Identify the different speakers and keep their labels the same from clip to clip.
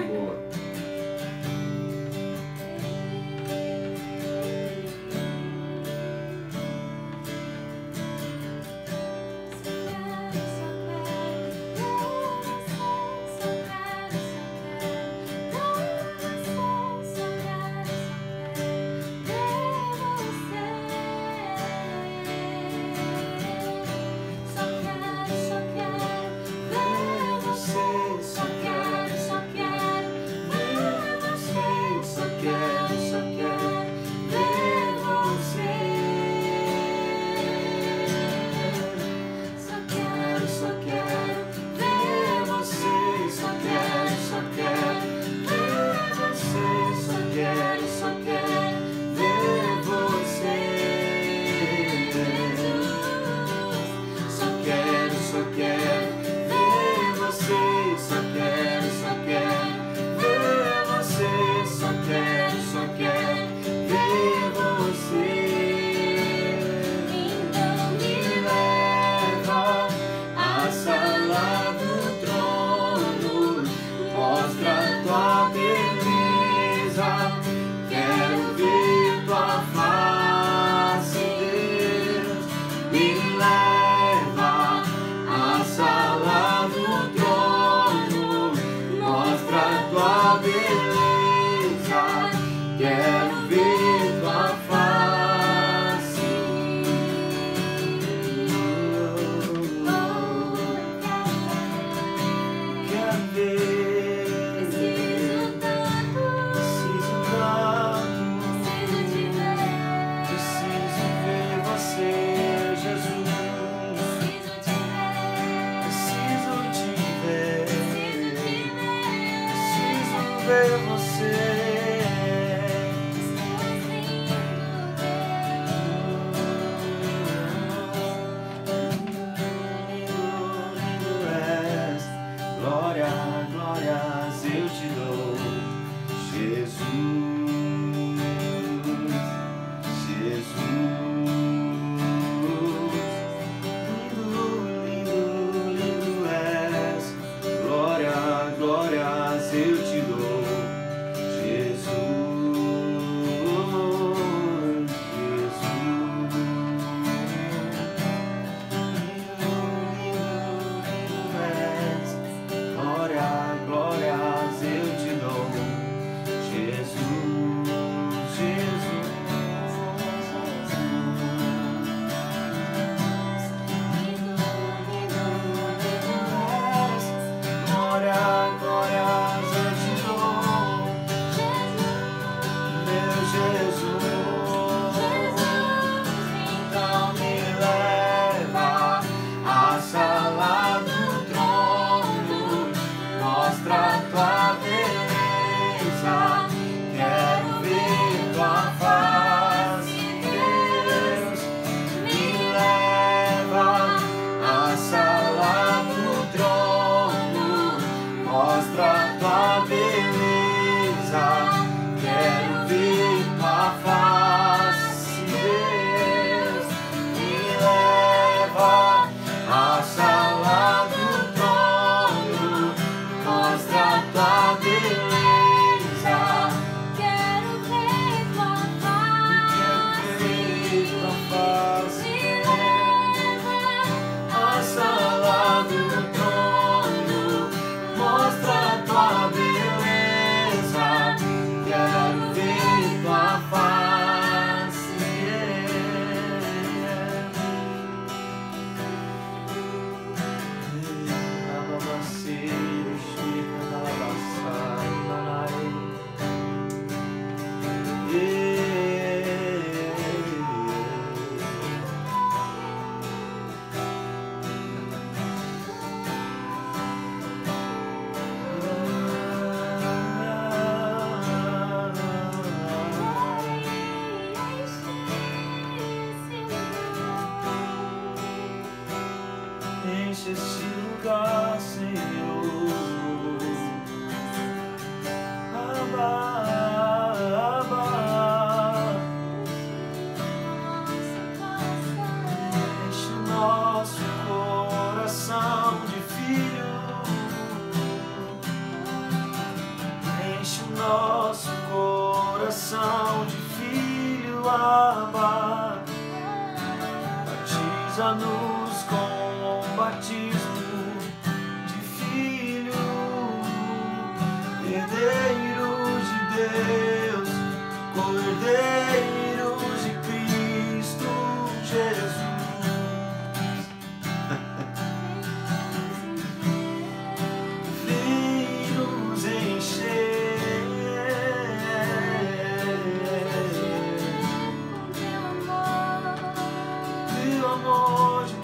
Speaker 1: Boa. nosso coração de filho amado. Batiza-nos com o batismo de filho, herdeiros de Deus, cordeiros de Cristo Jesus.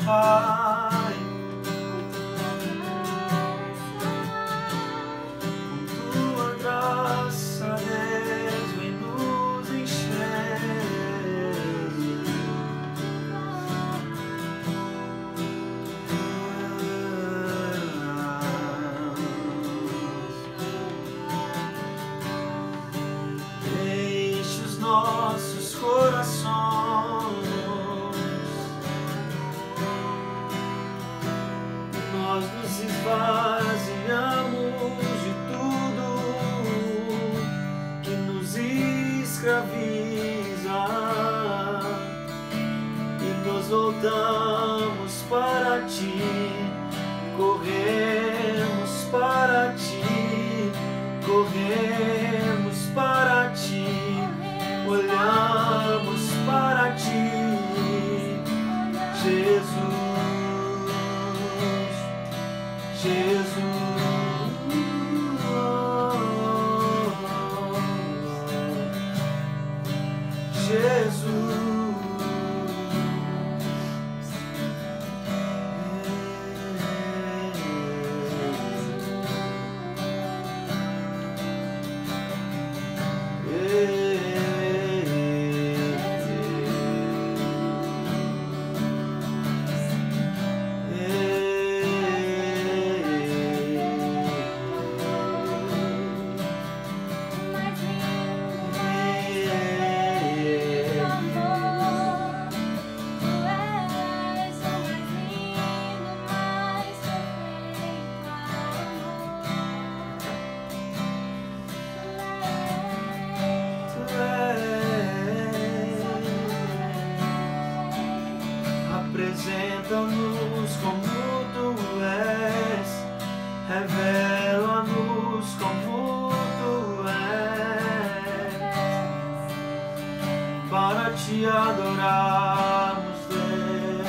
Speaker 1: Pai, com tua graça, Deus, vem nos encher. Enche os nossos corações. Nós nos esvaziamos de tudo que nos escraviza e nos voltamos para ti, corremos para ti, corremos para ti, olhamos para ti, Jesus. Apresenta-nos como tu és, revela-nos como tu és, para te adorarmos, Deus,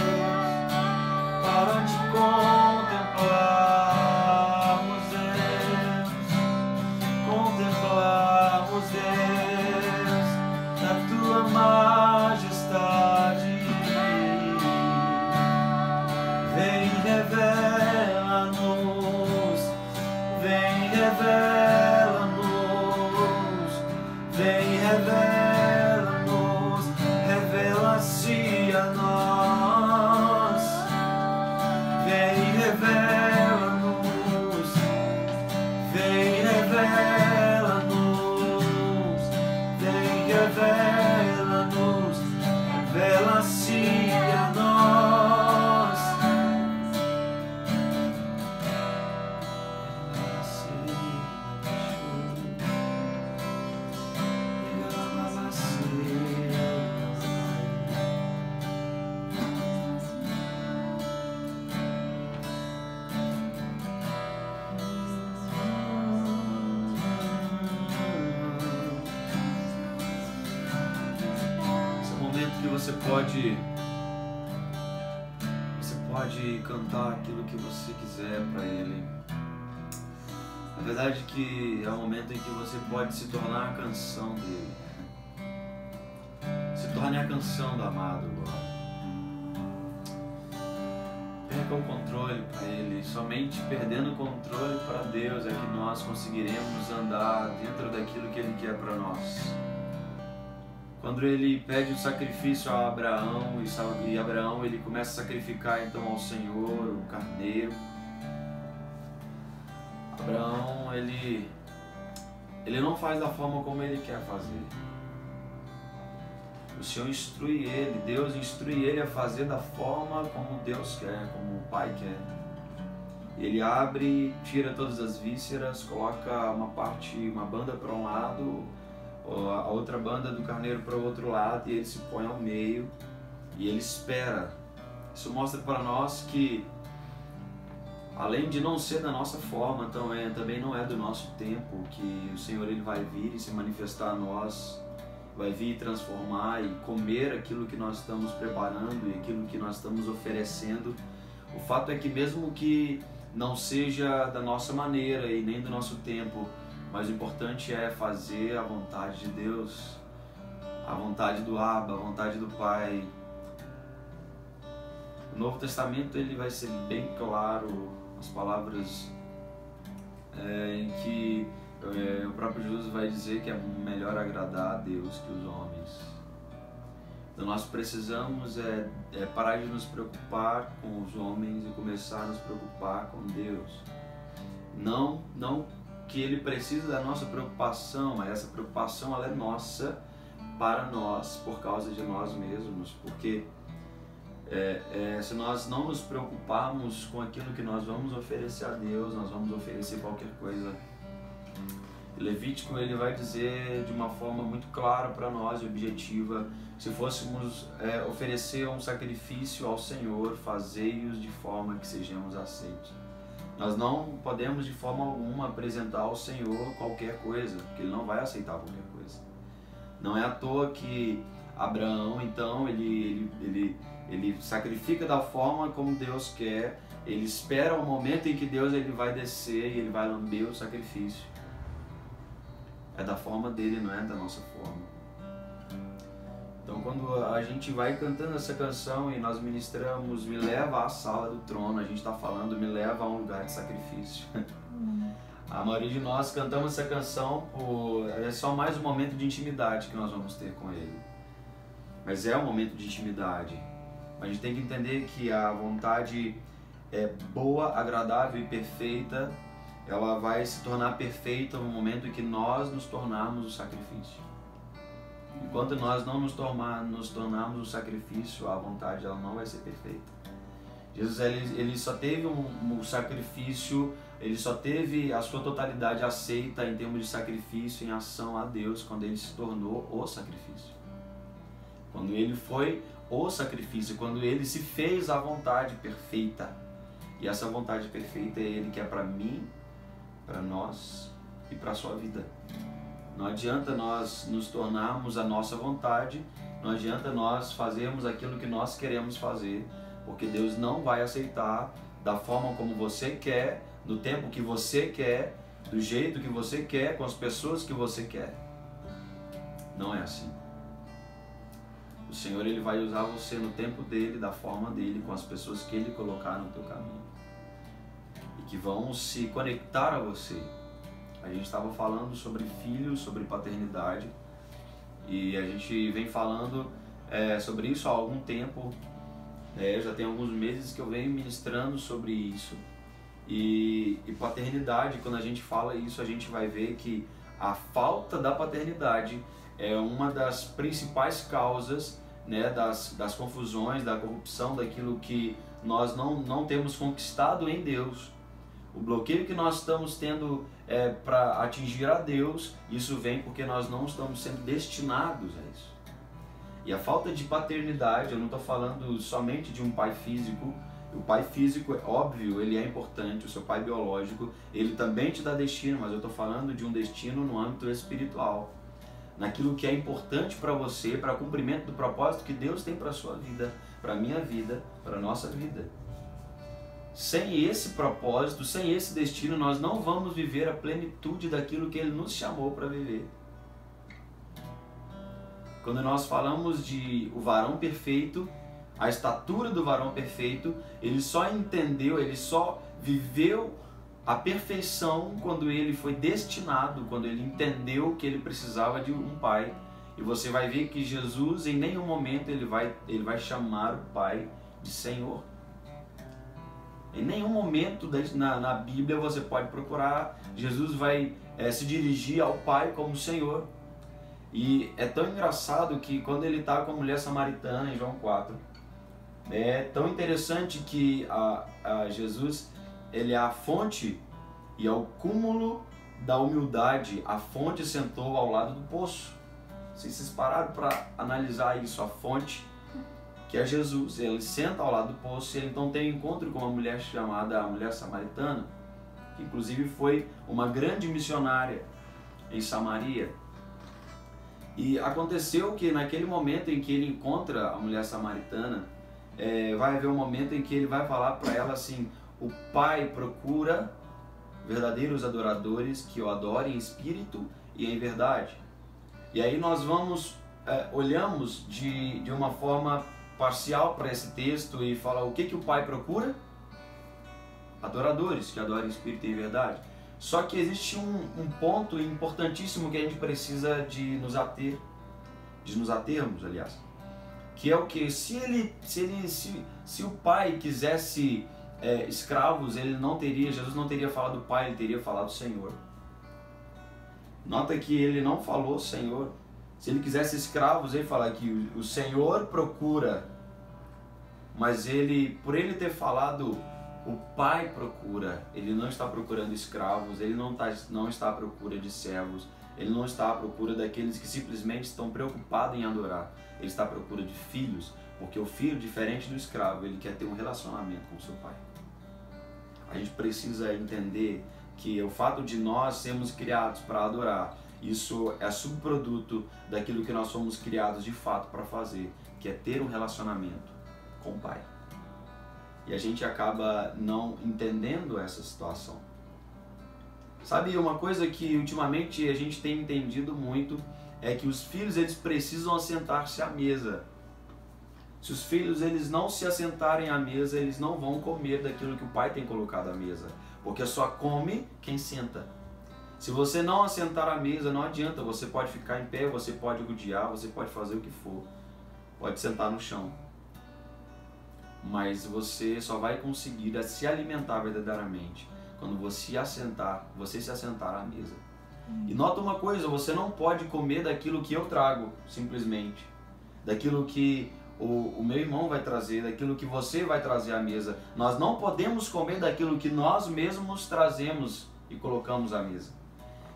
Speaker 1: para te contemplarmos, Deus, contemplarmos, Deus, na tua majestade. Vem, revela-nos, vem, revela-nos, vem, revela-nos, revela-se a nós. Vem, revela-nos, vem, revela-nos, vem, revela-nos, revela-se a nós. Que você pode cantar aquilo que você quiser para Ele. Na verdade que é o momento em que você pode se tornar a canção dele, se torne a canção do amado agora. Perca o controle para Ele. Somente perdendo o controle para Deus é que nós conseguiremos andar dentro daquilo que Ele quer para nós. Quando ele pede o sacrifício a Abraão, e Abraão ele começa a sacrificar então ao Senhor o carneiro. Abraão ele não faz da forma como ele quer fazer. O Senhor instrui ele, Deus instrui ele a fazer da forma como Deus quer, como o Pai quer. Ele abre, tira todas as vísceras, coloca uma banda para um lado, a outra banda do carneiro para o outro lado, e ele se põe ao meio e ele espera. Isso mostra para nós que, além de não ser da nossa forma, também não é do nosso tempo, que o Senhor ele vai vir e se manifestar a nós, vai vir transformar e comer aquilo que nós estamos preparando e aquilo que nós estamos oferecendo. O fato é que, mesmo que não seja da nossa maneira e nem do nosso tempo, mas o importante é fazer a vontade de Deus, a vontade do Abba, a vontade do Pai. O Novo Testamento ele vai ser bem claro, as palavras em que o próprio Jesus vai dizer que é melhor agradar a Deus que os homens. Então nós precisamos parar de nos preocupar com os homens e começar a nos preocupar com Deus. Não que Ele precisa da nossa preocupação, mas essa preocupação ela é nossa, para nós, por causa de nós mesmos, porque se nós não nos preocuparmos com aquilo que nós vamos oferecer a Deus, nós vamos oferecer qualquer coisa. Levítico ele vai dizer de uma forma muito clara para nós e objetiva: se fôssemos oferecer um sacrifício ao Senhor, fazei-os de forma que sejamos aceitos. Nós não podemos de forma alguma apresentar ao Senhor qualquer coisa, porque Ele não vai aceitar qualquer coisa. Não é à toa que Abraão, então, ele sacrifica da forma como Deus quer, ele espera o momento em que Deus ele vai descer e ele vai lamber o sacrifício. É da forma dele, não é da nossa forma. Então, quando a gente vai cantando essa canção e nós ministramos "Me leva à sala do trono", a gente está falando "Me leva a um lugar de sacrifício". A maioria de nós cantamos essa canção é só mais um momento de intimidade que nós vamos ter com Ele. Mas é um momento de intimidade. A gente tem que entender que a vontade é boa, agradável e perfeita. Ela vai se tornar perfeita no momento em que nós nos tornarmos o sacrifício. Enquanto nós não nos tornarmos o sacrifício, a vontade ela não vai ser perfeita. Jesus ele só teve um sacrifício, ele só teve a sua totalidade aceita em termos de sacrifício em ação a Deus quando ele se tornou o sacrifício. Quando ele foi o sacrifício, quando ele se fez a vontade perfeita. E essa vontade perfeita é Ele que é para mim, para nós e para a sua vida. Não adianta nós nos tornarmos a nossa vontade, não adianta nós fazermos aquilo que nós queremos fazer, porque Deus não vai aceitar da forma como você quer, no tempo que você quer, do jeito que você quer, com as pessoas que você quer. Não é assim. O Senhor ele vai usar você no tempo dele, da forma dele, com as pessoas que Ele colocar no teu caminho e que vão se conectar a você. A gente estava falando sobre filhos, sobre paternidade, e a gente vem falando sobre isso há algum tempo. Já tem alguns meses que eu venho ministrando sobre isso. E paternidade, quando a gente fala isso, a gente vai ver que a falta da paternidade é uma das principais causas, né, das confusões, da corrupção, daquilo que nós não temos conquistado em Deus. O bloqueio que nós estamos tendo para atingir a Deus, isso vem porque nós não estamos sendo destinados a isso. E a falta de paternidade, eu não estou falando somente de um pai físico. O pai físico, é óbvio, ele é importante, o seu pai biológico, ele também te dá destino, mas eu estou falando de um destino no âmbito espiritual. Naquilo que é importante para você, para o cumprimento do propósito que Deus tem para a sua vida, para a minha vida, para a nossa vida. Sem esse propósito, sem esse destino, nós não vamos viver a plenitude daquilo que Ele nos chamou para viver. Quando nós falamos de o varão perfeito, a estatura do varão perfeito, ele só entendeu, ele só viveu a perfeição quando ele foi destinado, quando ele entendeu que ele precisava de um pai. E você vai ver que Jesus, em nenhum momento, ele vai chamar o Pai de Senhor. Em nenhum momento na Bíblia você pode procurar, Jesus vai se dirigir ao Pai como Senhor. E é tão engraçado que quando ele está com a mulher samaritana em João 4, é tão interessante que Jesus ele é a fonte e é o cúmulo da humildade. A fonte sentou ao lado do poço. Vocês pararam para analisar isso, a fonte, que é Jesus, ele senta ao lado do poço e ele então tem um encontro com uma mulher chamada a mulher samaritana, que inclusive foi uma grande missionária em Samaria. E aconteceu que naquele momento em que ele encontra a mulher samaritana, vai haver um momento em que ele vai falar para ela assim: o Pai procura verdadeiros adoradores que o adorem em espírito e em verdade. E aí nós olhamos de uma forma parcial para esse texto e fala o que o Pai procura? Adoradores que adorem em espírito e em verdade. Só que existe um ponto importantíssimo que a gente precisa de nos atermos, aliás, que é o que? Se o Pai quisesse escravos, Jesus não teria falado Pai, ele teria falado Senhor. Nota que ele não falou Senhor. Se ele quisesse escravos, ele fala que o Senhor procura, mas por ele ter falado o Pai procura, ele não está procurando escravos, ele não está à procura de servos, ele não está à procura daqueles que simplesmente estão preocupados em adorar, ele está à procura de filhos, porque o filho, diferente do escravo, ele quer ter um relacionamento com o seu pai. A gente precisa entender que o fato de nós sermos criados para adorar, isso é subproduto daquilo que nós fomos criados de fato para fazer, que é ter um relacionamento com o Pai. E a gente acaba não entendendo essa situação. Sabe, uma coisa que ultimamente a gente tem entendido muito é que os filhos, eles precisam assentar-se à mesa. Se os filhos eles não se assentarem à mesa, eles não vão comer daquilo que o pai tem colocado à mesa, porque só come quem senta. Se você não assentar à mesa, não adianta, você pode ficar em pé, você pode rodear, você pode fazer o que for, pode sentar no chão, mas você só vai conseguir se alimentar verdadeiramente quando você se assentar à mesa. E nota uma coisa, você não pode comer daquilo que eu trago, simplesmente, daquilo que o meu irmão vai trazer, daquilo que você vai trazer à mesa. Nós não podemos comer daquilo que nós mesmos trazemos e colocamos à mesa.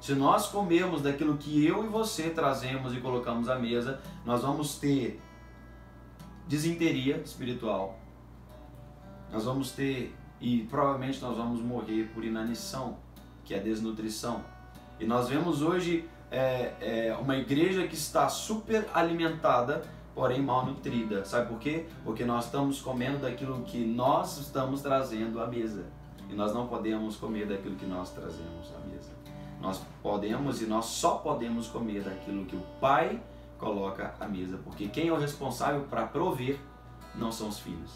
Speaker 1: Se nós comermos daquilo que eu e você trazemos e colocamos à mesa, nós vamos ter desinteria espiritual. Nós vamos ter, e provavelmente nós vamos morrer por inanição, que é desnutrição. E nós vemos hoje uma igreja que está super alimentada, porém mal nutrida. Sabe por quê? Porque nós estamos comendo daquilo que nós estamos trazendo à mesa. E nós não podemos comer daquilo que nós trazemos à mesa. Nós podemos e nós só podemos comer daquilo que o Pai coloca à mesa. Porque quem é o responsável para prover não são os filhos,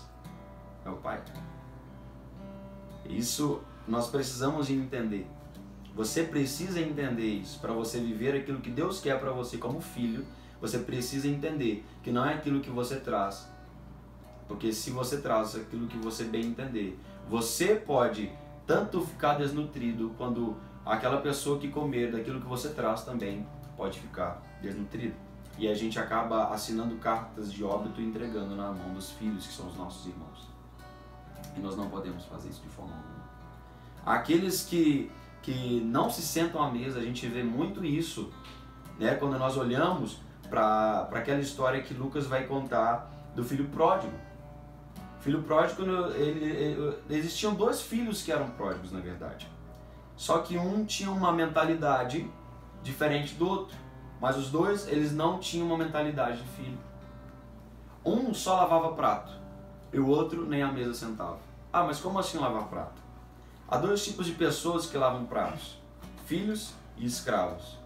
Speaker 1: é o Pai. Isso nós precisamos de entender. Você precisa entender isso para você viver aquilo que Deus quer para você como filho. Você precisa entender que não é aquilo que você traz, porque se você traz aquilo que você bem entender, você pode tanto ficar desnutrido, quando aquela pessoa que comer daquilo que você traz também pode ficar desnutrido. E a gente acaba assinando cartas de óbito e entregando na mão dos filhos, que são os nossos irmãos. E nós não podemos fazer isso de forma alguma. Aqueles que não se sentam à mesa, a gente vê muito isso, né? Quando nós olhamos para aquela história que Lucas vai contar do filho pródigo. O filho pródigo, existiam dois filhos que eram pródigos, na verdade. Só que um tinha uma mentalidade diferente do outro. Mas os dois, eles não tinham uma mentalidade de filho. Um só lavava prato e o outro nem à mesa sentava. Ah, mas como assim lavar prato? Há dois tipos de pessoas que lavam pratos: filhos e escravos.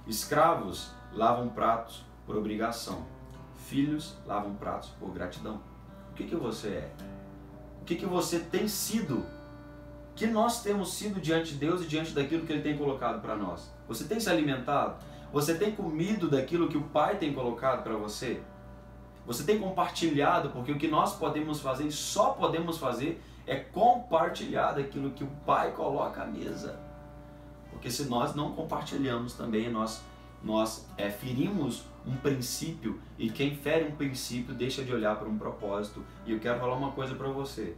Speaker 1: Escravos lavam pratos por obrigação. Filhos lavam pratos por gratidão. O que você é? O que você tem sido? O que nós temos sido diante de Deus e diante daquilo que Ele tem colocado para nós? Você tem se alimentado? Você tem comido daquilo que o Pai tem colocado para você? Você tem compartilhado? Porque o que nós podemos fazer e só podemos fazer é compartilhar daquilo que o Pai coloca à mesa. Porque se nós não compartilhamos também, nós ferimos um princípio, e quem fere um princípio deixa de olhar para um propósito. E eu quero falar uma coisa para você: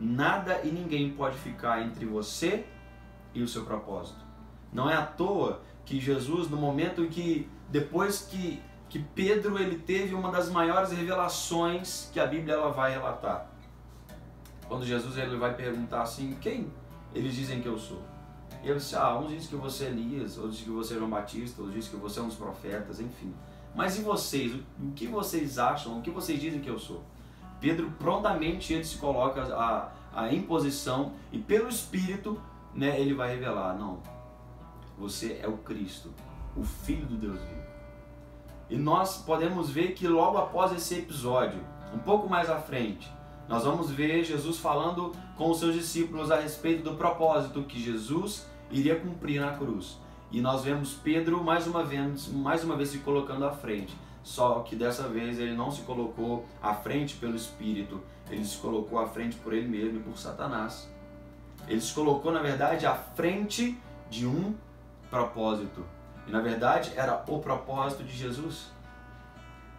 Speaker 1: nada e ninguém pode ficar entre você e o seu propósito. Não é à toa que Jesus, no momento em que, depois que Pedro ele teve uma das maiores revelações que a Bíblia ela vai relatar. Quando Jesus ele vai perguntar assim, quem eles dizem que eu sou? E ele disse, uns dizem que você é Elias, outros dizem que você é João Batista, outros dizem que você é um dos profetas, enfim. Mas e vocês? O que vocês acham? O que vocês dizem que eu sou? Pedro prontamente ele se coloca em posição e pelo Espírito, né, ele vai revelar, não, você é o Cristo, o Filho do Deus vivo. E nós podemos ver que logo após esse episódio, um pouco mais à frente, nós vamos ver Jesus falando com os seus discípulos a respeito do propósito que Jesus iria cumprir na cruz. E nós vemos Pedro mais uma vez se colocando à frente. Só que dessa vez ele não se colocou à frente pelo Espírito, ele se colocou à frente por ele mesmo e por Satanás. Ele se colocou, na verdade, à frente de um propósito. E na verdade era o propósito de Jesus.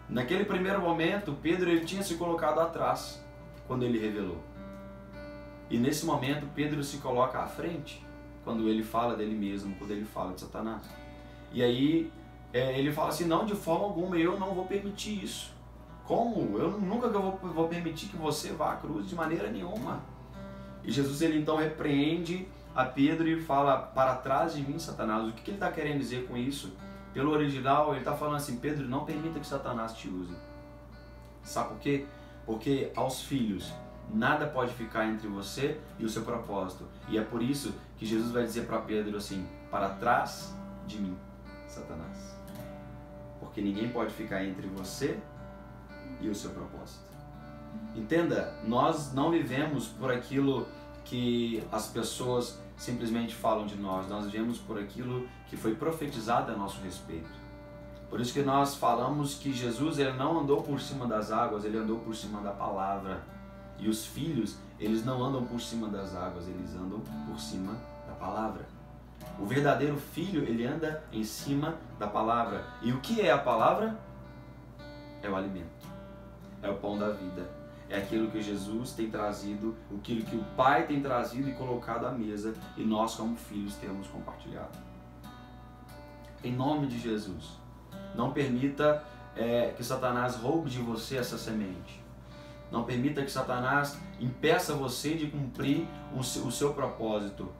Speaker 1: Naquele primeiro momento, Pedro ele tinha se colocado atrás quando ele revelou. E nesse momento, Pedro se coloca à frente quando ele fala dele mesmo, quando ele fala de Satanás. E aí ele fala assim, não, de forma alguma eu não vou permitir isso. Como? Eu nunca vou permitir que você vá à cruz, de maneira nenhuma. E Jesus ele então repreende a Pedro e fala, para trás de mim, Satanás. O que ele está querendo dizer com isso? Pelo original, ele está falando assim, Pedro, não permita que Satanás te use. Sabe por quê? Porque aos filhos, nada pode ficar entre você e o seu propósito. E é por isso que Jesus vai dizer para Pedro assim, para trás de mim, Satanás. Porque ninguém pode ficar entre você e o seu propósito. Entenda, nós não vivemos por aquilo que as pessoas simplesmente falam de nós. Nós vivemos por aquilo que foi profetizado a nosso respeito. Por isso que nós falamos que Jesus ele não andou por cima das águas, ele andou por cima da palavra. E os filhos, eles não andam por cima das águas, eles andam por cima da palavra. O verdadeiro filho, ele anda em cima da palavra. E o que é a palavra? É o alimento. É o pão da vida. É aquilo que Jesus tem trazido, aquilo que o Pai tem trazido e colocado à mesa e nós como filhos temos compartilhado. Em nome de Jesus, não permita que Satanás roube de você essa semente. Não permita que Satanás impeça você de cumprir o seu propósito.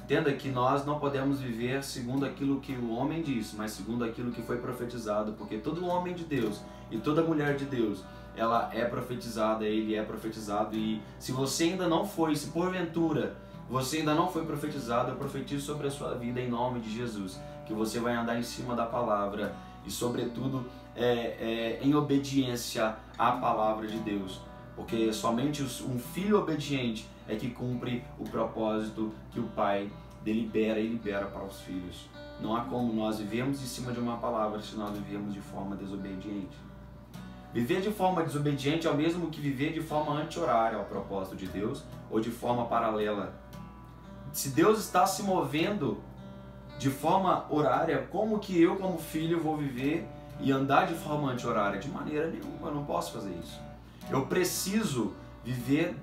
Speaker 1: Entenda que nós não podemos viver segundo aquilo que o homem diz, mas segundo aquilo que foi profetizado, porque todo homem de Deus e toda mulher de Deus, ela é profetizada, ele é profetizado. E se você ainda não foi, se porventura você ainda não foi profetizado, eu profetizo sobre a sua vida em nome de Jesus, que você vai andar em cima da palavra e sobretudo em obediência à palavra de Deus, porque somente um filho obediente é que cumpre o propósito que o Pai delibera e libera para os filhos. Não há como nós vivemos em cima de uma palavra se nós vivemos de forma desobediente. Viver de forma desobediente é o mesmo que viver de forma anti-horária ao propósito de Deus ou de forma paralela. Se Deus está se movendo de forma horária, como que eu como filho vou viver e andar de forma anti-horária? De maneira nenhuma, eu não posso fazer isso. Eu preciso viver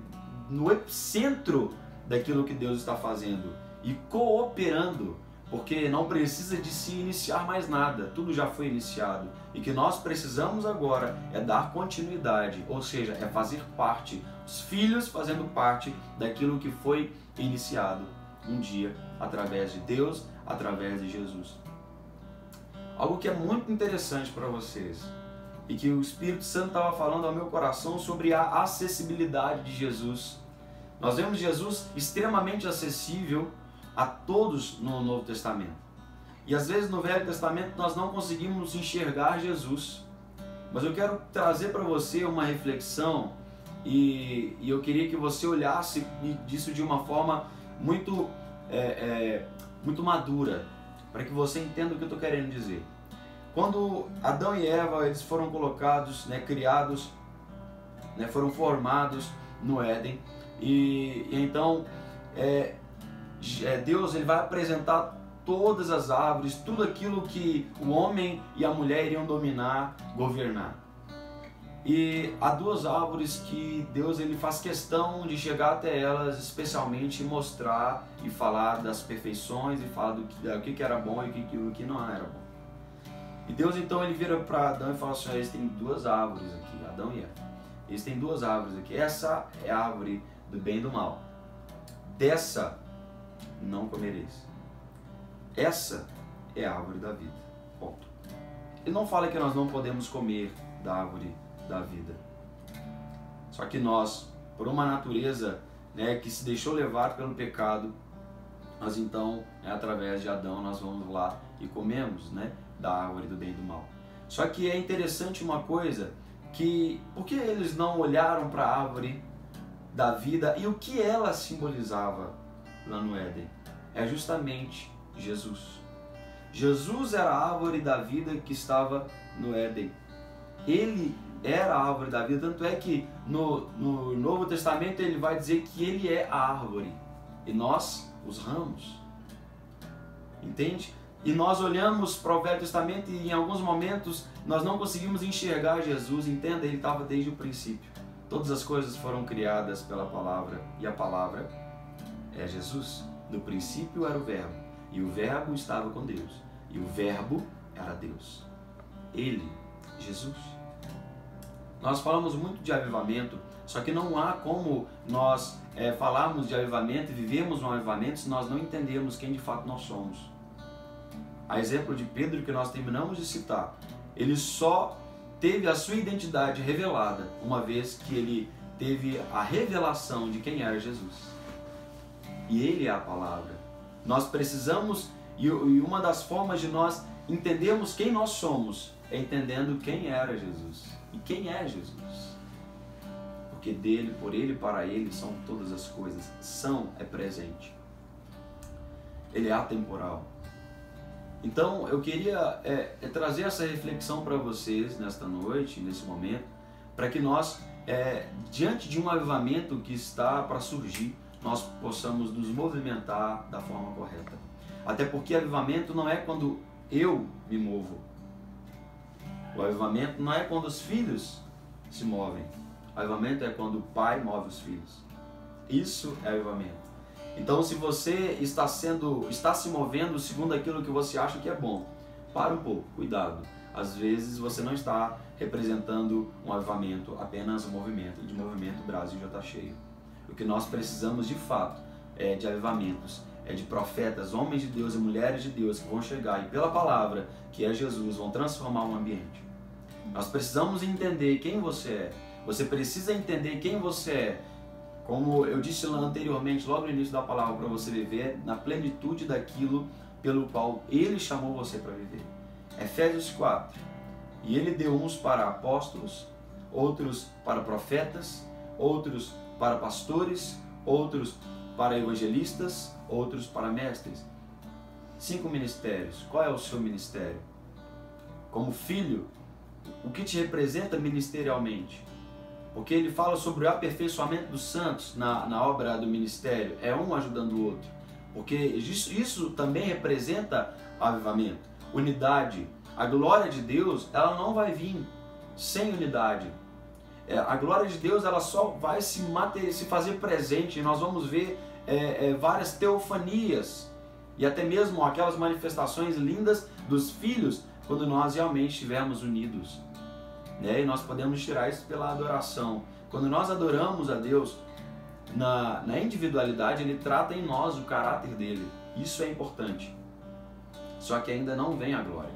Speaker 1: no epicentro daquilo que Deus está fazendo e cooperando, porque não precisa de se iniciar mais nada, tudo já foi iniciado. E que nós precisamos agora é dar continuidade, ou seja, é fazer parte, os filhos fazendo parte daquilo que foi iniciado um dia através de Deus, através de Jesus. Algo que é muito interessante para vocês e que o Espírito Santo estava falando ao meu coração sobre a acessibilidade de Jesus. Nós vemos Jesus extremamente acessível a todos no Novo Testamento. E às vezes no Velho Testamento nós não conseguimos enxergar Jesus. Mas eu quero trazer para você uma reflexão e eu queria que você olhasse disso de uma forma muito madura, para que você entenda o que eu estou querendo dizer. Quando Adão e Eva eles foram colocados, criados, foram formados no Éden, e então Deus ele vai apresentar todas as árvores, tudo aquilo que o homem e a mulher iriam dominar, governar. E há duas árvores que Deus ele faz questão de chegar até elas, especialmente mostrar e falar das perfeições e falar do que era bom e o que não era bom. E Deus então ele vira para Adão e fala assim: eles têm duas árvores aqui, Adão e Eva. Eles têm duas árvores aqui. Essa é a árvore do bem e do mal. Dessa não comereis. Essa é a árvore da vida. Ponto. Ele não fala que nós não podemos comer da árvore da vida. Só que nós, por uma natureza, né, que se deixou levar pelo pecado, nós então, através de Adão, nós vamos lá e comemos, né, da árvore do bem e do mal. Só que é interessante uma coisa, que por que eles não olharam para a árvore da vida e o que ela simbolizava lá no Éden? É justamente Jesus. Jesus era a árvore da vida que estava no Éden. Ele era a árvore da vida, tanto é que no Novo Testamento ele vai dizer que ele é a árvore e nós os ramos. Entende? E nós olhamos para o Velho Testamento e em alguns momentos nós não conseguimos enxergar Jesus. Entenda, ele estava desde o princípio. Todas as coisas foram criadas pela palavra e a palavra é Jesus. No princípio era o Verbo e o Verbo estava com Deus e o Verbo era Deus. Ele, Jesus. Nós falamos muito de avivamento, só que não há como nós falarmos de avivamento e vivermos um avivamento se nós não entendermos quem de fato nós somos. A exemplo de Pedro que nós terminamos de citar, ele só teve a sua identidade revelada uma vez que ele teve a revelação de quem era Jesus. E ele é a palavra. Nós precisamos, e uma das formas de nós entendermos quem nós somos é entendendo quem era Jesus. E quem é Jesus? Porque dele, por ele e para ele são todas as coisas. São é presente. Ele é atemporal. Então eu queria trazer essa reflexão para vocês nesta noite, nesse momento, para que nós, diante de um avivamento que está para surgir, nós possamos nos movimentar da forma correta. Até porque avivamento não é quando eu me movo. O avivamento não é quando os filhos se movem. O avivamento é quando o pai move os filhos. Isso é avivamento. Então, se você está se movendo segundo aquilo que você acha que é bom, para um pouco, cuidado. Às vezes você não está representando um avivamento, apenas um movimento. De movimento o Brasil já está cheio. O que nós precisamos de fato é de avivamentos, é de profetas, homens de Deus e mulheres de Deus que vão chegar e pela palavra, que é Jesus, vão transformar o ambiente. Nós precisamos entender quem você é. Você precisa entender quem você é. Como eu disse lá anteriormente, logo no início da palavra, para você viver na plenitude daquilo pelo qual Ele chamou você para viver. Efésios 4. E Ele deu uns para apóstolos, outros para profetas, outros para pastores, outros para evangelistas, outros para mestres. 5 ministérios. Qual é o seu ministério? Como filho, o que te representa ministerialmente? Porque ele fala sobre o aperfeiçoamento dos santos na obra do ministério. É um ajudando o outro. Porque isso também representa avivamento, unidade. A glória de Deus, ela não vai vir sem unidade. A glória de Deus, ela só vai se fazer presente. E nós vamos ver várias teofanias e até mesmo aquelas manifestações lindas dos filhos quando nós realmente estivermos unidos. E nós podemos tirar isso pela adoração. Quando nós adoramos a Deus na individualidade, Ele trata em nós o caráter dele. Isso é importante. Só que ainda não vem a glória.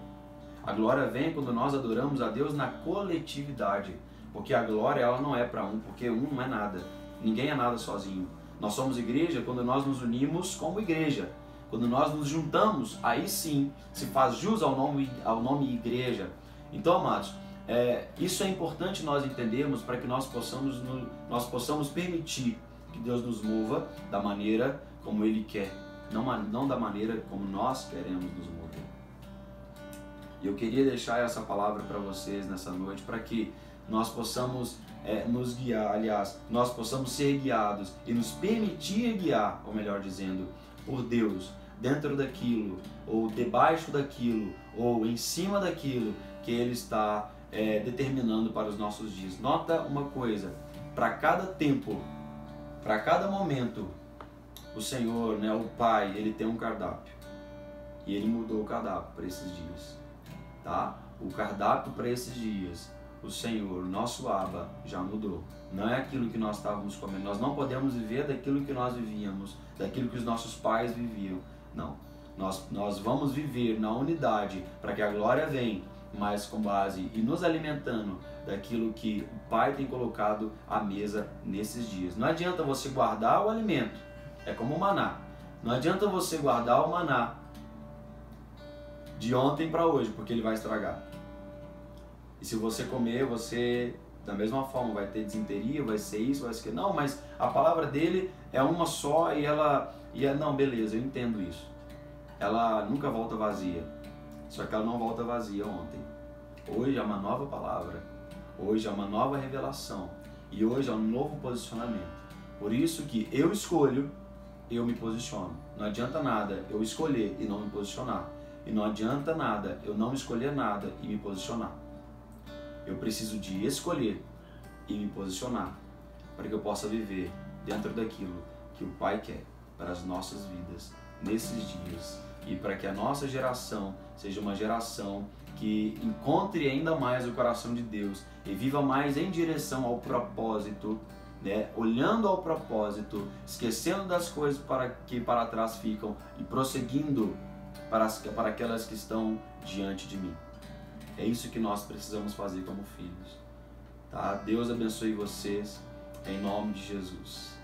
Speaker 1: A glória vem quando nós adoramos a Deus na coletividade. Porque a glória ela não é para um, porque um não é nada. Ninguém é nada sozinho. Nós somos igreja quando nós nos unimos como igreja. Quando nós nos juntamos, aí sim se faz jus ao nome igreja. Então, amados, isso é importante nós entendermos para que nós possamos permitir que Deus nos mova da maneira como Ele quer, não da maneira como nós queremos nos mover. E eu queria deixar essa palavra para vocês nessa noite, para que nós possamos nos guiar, aliás, nós possamos ser guiados e nos permitir guiar, ou melhor dizendo, por Deus, dentro daquilo, ou debaixo daquilo, ou em cima daquilo que Ele está determinando para os nossos dias. Nota uma coisa, para cada tempo, para cada momento, o Senhor, né, o Pai, Ele tem um cardápio. E Ele mudou o cardápio para esses dias. Tá? O cardápio para esses dias, o Senhor, nosso Abba, já mudou. Não é aquilo que nós estávamos comendo. Nós não podemos viver daquilo que nós vivíamos, daquilo que os nossos pais viviam. Não. Nós vamos viver na unidade para que a glória venha, mas com base e nos alimentando daquilo que o Pai tem colocado à mesa nesses dias. Não adianta você guardar o alimento, é como o maná. Não adianta você guardar o maná de ontem para hoje, porque ele vai estragar. E se você comer, você da mesma forma vai ter desinteria, vai ser isso, vai ser aquilo. Não, mas a palavra dele é uma só não, beleza, eu entendo isso. Ela nunca volta vazia. Só que ela não volta vazia ontem. Hoje é uma nova palavra. Hoje é uma nova revelação. E hoje é um novo posicionamento. Por isso que eu escolho, eu me posiciono. Não adianta nada eu escolher e não me posicionar. E não adianta nada eu não escolher nada e me posicionar. Eu preciso de escolher e me posicionar para que eu possa viver dentro daquilo que o Pai quer para as nossas vidas nesses dias e para que a nossa geração seja uma geração que encontre ainda mais o coração de Deus e viva mais em direção ao propósito, né? Olhando ao propósito, esquecendo das coisas que para trás ficam e prosseguindo para aquelas que estão diante de mim. É isso que nós precisamos fazer como filhos. Tá? Deus abençoe vocês, em nome de Jesus.